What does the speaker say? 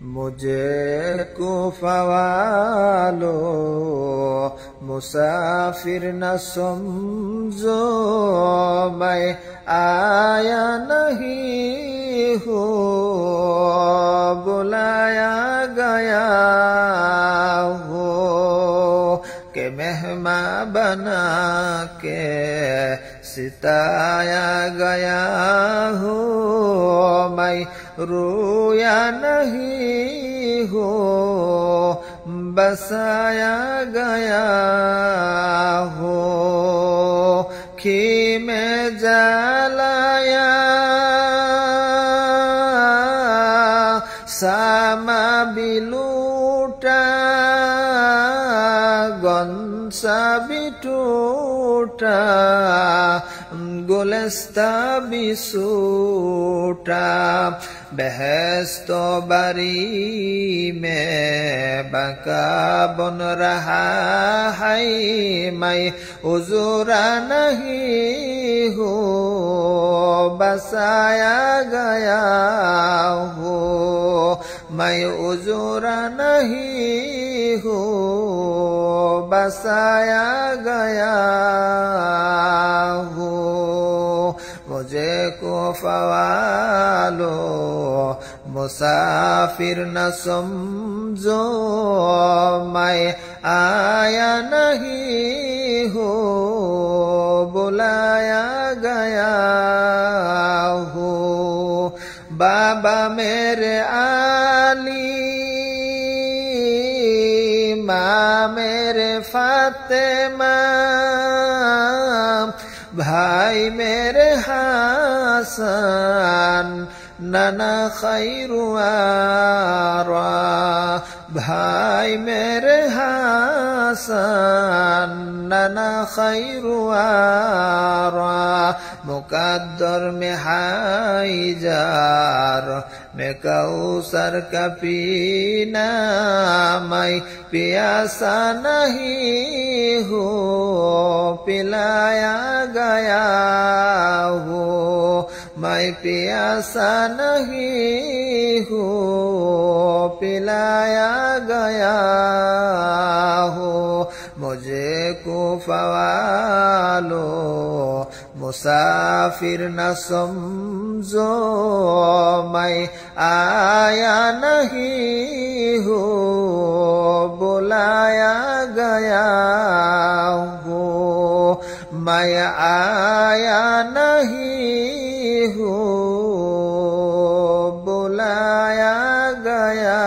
مجھے کوفہ والو مسافر نہ سمجھو میں آیا نہیں ہوں بلایا گیا ہوں کہ مہمان بنا کے ستایا گیا ہوں میں رویا نہیں ہوں بسایا گیا ہوں خیمے جلایا ساما بھی لوٹا گنسا بھی ٹوٹا گلستہ بھی سوٹا بہشت و بری میں بقا بن رہا ہے میں عذرا نہیں ہوں بسایا گیا ہوں میں عذرا نہیں ہوں بسایا گیا ہوں مجھے کوفہ والو مسافر نہ سمجھو میں آیا نہیں ہوں بلایا گیا ہوں بابا میرے علی ماں میرے فاطمہ بھائی میرے حسن نانا خیر وارا بھائی میرے حسن نانا خیر وارا مقدر میں ہائی جار میں کوثر کا پینا میں پیاسا نہیں ہوں پلایا گیا ہوں میں پیاسا نہیں ہوں پلایا گیا ہوں مجھے کوفہ والو مسافر نہ سمجھو میں آیا نہیں ہوں بلایا گیا ہوں میں آیا نہیں ہوں بلایا گیا